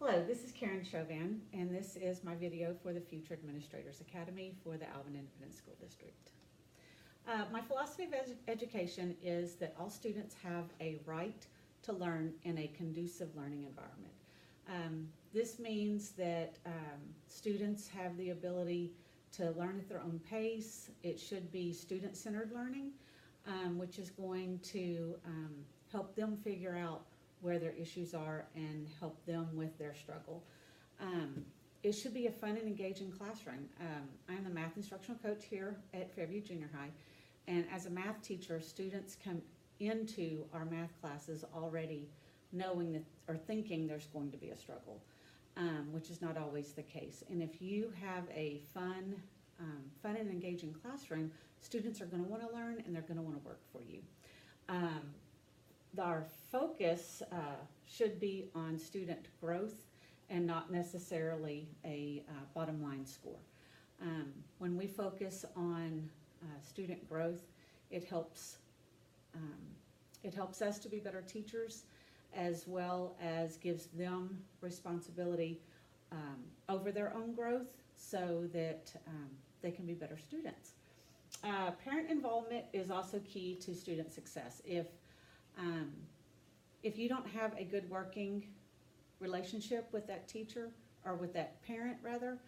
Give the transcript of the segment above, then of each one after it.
Hello, this is Karen Chauvin, and this is my video for the Future Administrators Academy for the Alvin Independent School District. My philosophy of education is that all students have a right to learn in a conducive learning environment. This means that students have the ability to learn at their own pace. It should be student-centered learning, which is going to help them figure out where their issues are and help them with their struggle. It should be a fun and engaging classroom. I'm the math instructional coach here at Fairview Junior High, and as a math teacher, students come into our math classes already knowing that or thinking there's going to be a struggle, which is not always the case. And if you have a fun and engaging classroom, students are going to want to learn and they're going to want to work for you. Our focus should be on student growth and not necessarily a bottom line score. When we focus on student growth, it helps us to be better teachers, as well as gives them responsibility over their own growth so that they can be better students. Parent involvement is also key to student success. If you don't have a good working relationship with that teacher, or with that parent rather,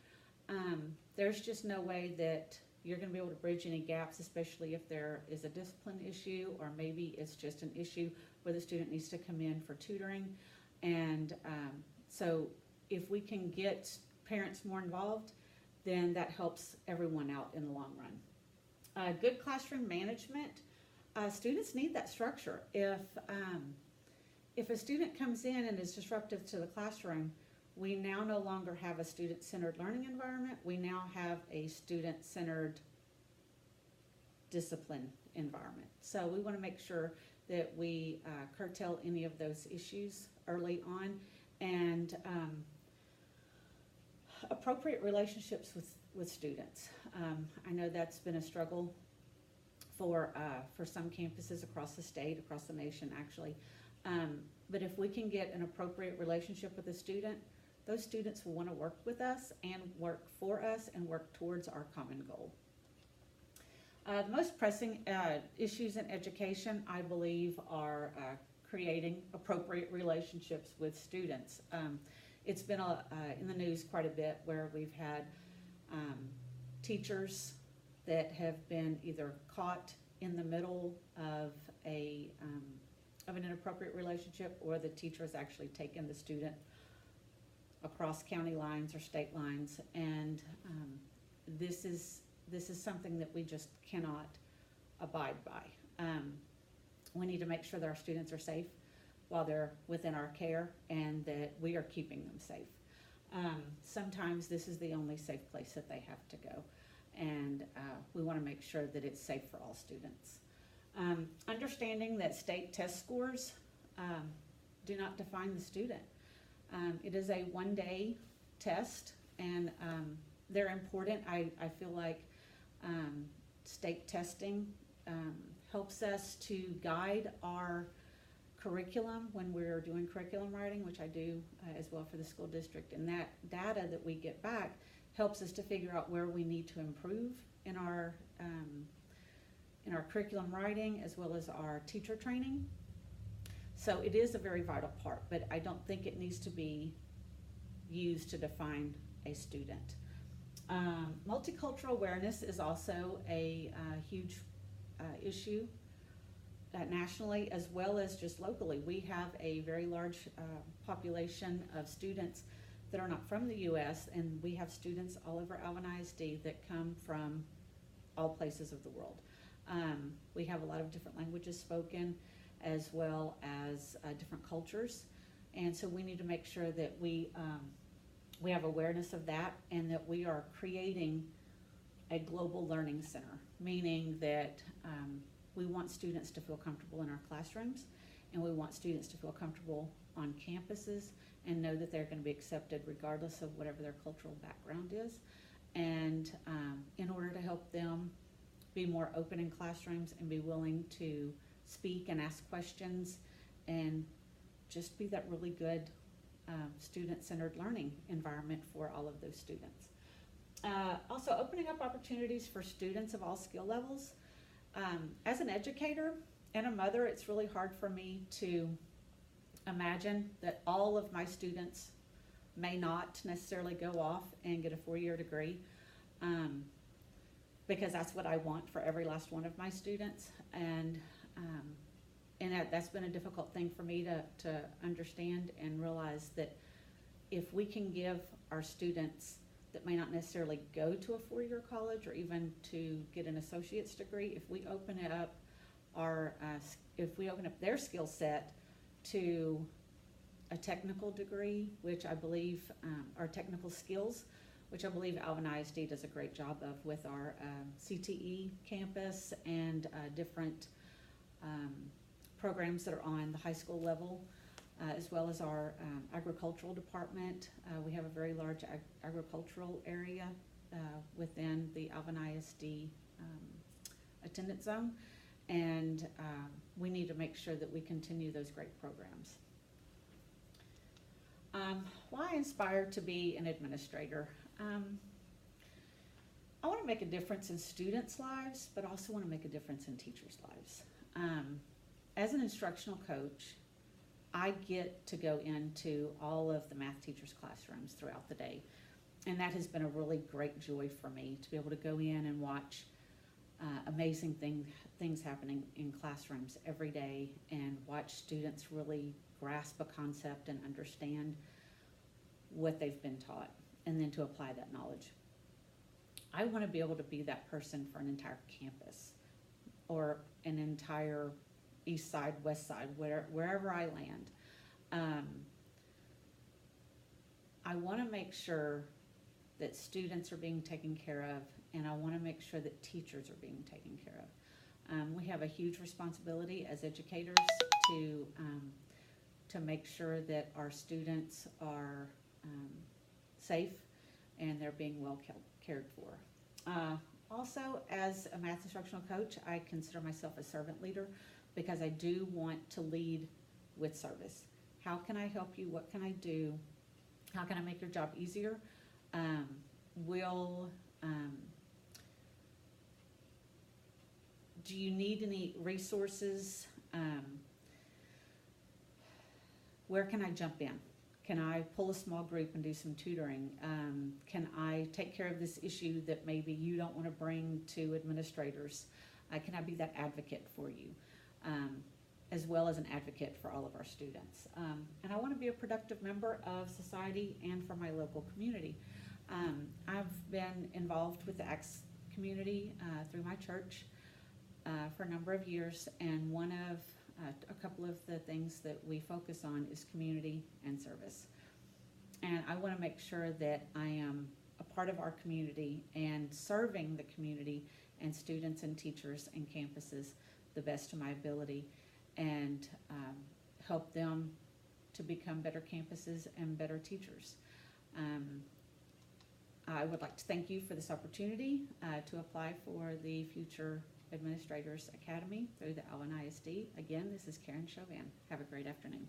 there's just no way that you're going to be able to bridge any gaps, especially if there is a discipline issue, or maybe it's just an issue where the student needs to come in for tutoring. And so if we can get parents more involved, then that helps everyone out in the long run. Good classroom management. Students need that structure. If a student comes in and is disruptive to the classroom, we now no longer have a student-centered learning environment. We now have a student-centered discipline environment. So we want to make sure that we curtail any of those issues early on, and appropriate relationships with students. I know that's been a struggle for some campuses across the state, across the nation actually. But if we can get an appropriate relationship with a student, those students will want to work with us and work for us and work towards our common goal. The most pressing issues in education, I believe, are creating appropriate relationships with students. It's been in the news quite a bit where we've had teachers that have been either caught in the middle of an inappropriate relationship, or the teacher has actually taken the student across county lines or state lines, and this is something that we just cannot abide by. We need to make sure that our students are safe while they're within our care, and that we are keeping them safe. Sometimes this is the only safe place that they have to go, and we want to make sure that it's safe for all students. Understanding that state test scores do not define the student. It is a one-day test, and they're important. I feel like state testing helps us to guide our curriculum when we're doing curriculum writing, which I do as well for the school district, and that data that we get back helps us to figure out where we need to improve in our curriculum writing, as well as our teacher training. So it is a very vital part, but I don't think it needs to be used to define a student. Multicultural awareness is also a huge issue nationally, as well as just locally. We have a very large population of students that are not from the U.S., and we have students all over Alvin ISD that come from all places of the world. We have a lot of different languages spoken, as well as different cultures, and so we need to make sure that we have awareness of that, and that we are creating a global learning center, meaning that we want students to feel comfortable in our classrooms, and we want students to feel comfortable on campuses and know that they're going to be accepted regardless of whatever their cultural background is. And in order to help them be more open in classrooms and be willing to speak and ask questions and just be that really good student-centered learning environment for all of those students. Also opening up opportunities for students of all skill levels. As an educator and a mother, it's really hard for me to imagine that all of my students may not necessarily go off and get a 4-year degree, because that's what I want for every last one of my students. And that's been a difficult thing for me to understand and realize that if we can give our students that may not necessarily go to a 4-year college or even to get an associate's degree, if we open up their skill set to a technical degree, which I believe are technical skills, which I believe Alvin ISD does a great job of with our CTE campus and different programs that are on the high school level, as well as our agricultural department. We have a very large agricultural area within the Alvin ISD attendance zone, and we need to make sure that we continue those great programs. Why inspire to be an administrator? I want to make a difference in students' lives, but also want to make a difference in teachers' lives. As an instructional coach, I get to go into all of the math teachers' classrooms throughout the day, and that has been a really great joy for me to be able to go in and watch amazing things happening in classrooms every day and watch students really grasp a concept and understand what they've been taught, and then to apply that knowledge. I want to be able to be that person for an entire campus or an entire east side, west side, wherever I land. I want to make sure that students are being taken care of, and I want to make sure that teachers are being taken care of. We have a huge responsibility as educators to make sure that our students are safe and they're being well cared for. Also, as a math instructional coach, I consider myself a servant leader because I do want to lead with service. How can I help you? What can I do? How can I make your job easier? Do you need any resources? Where can I jump in? Can I pull a small group and do some tutoring? Can I take care of this issue that maybe you don't want to bring to administrators? Can I be that advocate for you, as well as an advocate for all of our students? And I want to be a productive member of society and for my local community. I've been involved with the ACTS community through my church for a number of years, and a couple of the things that we focus on is community and service. And I want to make sure that I am a part of our community and serving the community and students and teachers and campuses the best of my ability, and help them to become better campuses and better teachers. I would like to thank you for this opportunity to apply for the Future Administrators Academy through the Alvin ISD. Again, this is Karen Chauvin. Have a great afternoon.